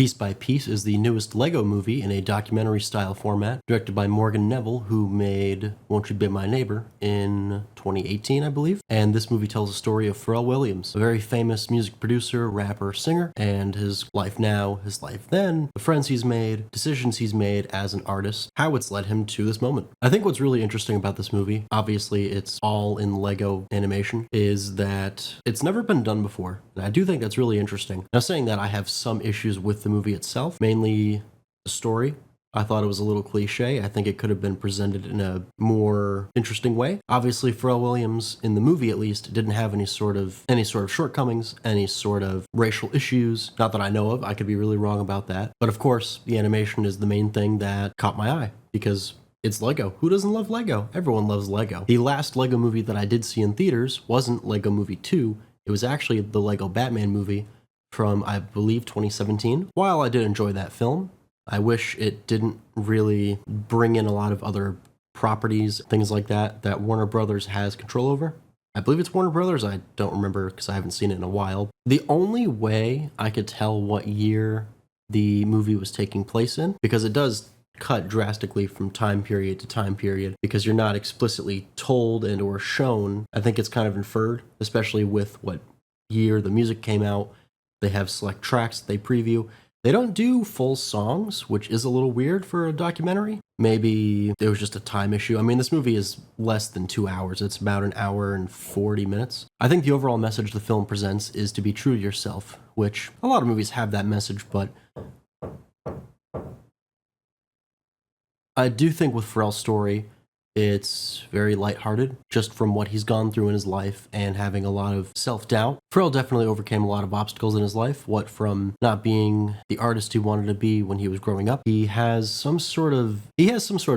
Piece by Piece is the newest LEGO movie in a documentary-style format, directed by Morgan Neville, who made Won't You Be My Neighbor in 2018, I believe. And this movie tells the story of Pharrell Williams, a very famous music producer, rapper, singer, and his life now, his life then, the friends he's made, decisions he's made as an artist, how it's led him to this moment. I think what's really interesting about this movie, obviously it's all in LEGO animation, is that it's never been done before. And I do think that's really interesting. Now, saying that, I have some issues with the movie itself, mainly the story. I thought it was a little cliche. I think it could have been presented in a more interesting way. Obviously, Pharrell Williams, in the movie at least, didn't have any sort of shortcomings, any sort of racial issues. Not that I know of. I could be really wrong about that. But of course, the animation is the main thing that caught my eye, because it's LEGO. Who doesn't love LEGO? Everyone loves LEGO. The last LEGO movie that I did see in theaters wasn't LEGO Movie 2. It was actually the LEGO Batman movie from, I believe, 2017. While I did enjoy that film, I wish it didn't really bring in a lot of other properties, things like that Warner Brothers has control over. I believe it's Warner Brothers. I don't remember because I haven't seen it in a while. The only way I could tell what year the movie was taking place in, because it does cut drastically from time period to time period, because you're not explicitly told and or shown. I think it's kind of inferred, especially with what year the music came out. They have select tracks that they preview. They don't do full songs, which is a little weird for a documentary. Maybe it was just a time issue. I mean, this movie is less than 2 hours. It's about an hour and 40 minutes. I think the overall message the film presents is to be true to yourself, which a lot of movies have that message, but I do think with Pharrell's story, it's very lighthearted, just from what he's gone through in his life and having a lot of self-doubt. Pharrell definitely overcame a lot of obstacles in his life, what from not being the artist he wanted to be when he was growing up. He has some sort of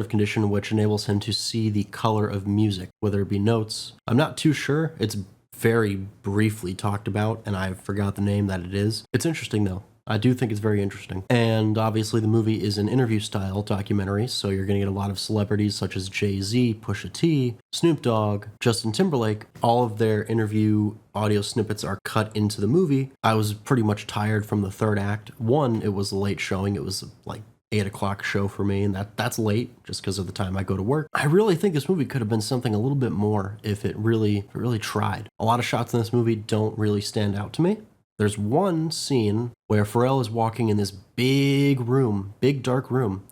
condition which enables him to see the color of music, whether it be notes. I'm not too sure. It's very briefly talked about, and I forgot the name that it is. It's interesting though. I do think it's very interesting. And obviously the movie is an interview-style documentary, so you're going to get a lot of celebrities such as Jay-Z, Pusha T, Snoop Dogg, Justin Timberlake. All of their interview audio snippets are cut into the movie. I was pretty much tired from the third act. One, it was a late showing. It was like 8 o'clock show for me, and that's late just because of the time I go to work. I really think this movie could have been something a little bit more if it really tried. A lot of shots in this movie don't really stand out to me. There's one scene where Pharrell is walking in this big room, big dark room,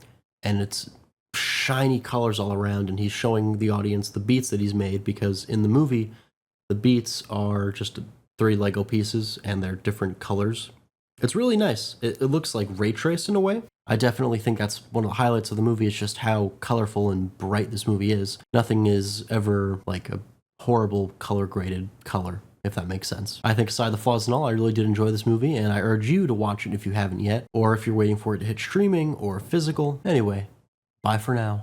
and it's shiny colors all around, and he's showing the audience the beats that he's made, because in the movie, the beats are just 3 Lego pieces and they're different colors. It's really nice. It looks like ray traced in a way. I definitely think that's one of the highlights of the movie, is just how colorful and bright this movie is. Nothing is ever like a horrible color graded color, if that makes sense. I think aside the flaws and all, I really did enjoy this movie, and I urge you to watch it if you haven't yet, or if you're waiting for it to hit streaming or physical. Anyway, bye for now.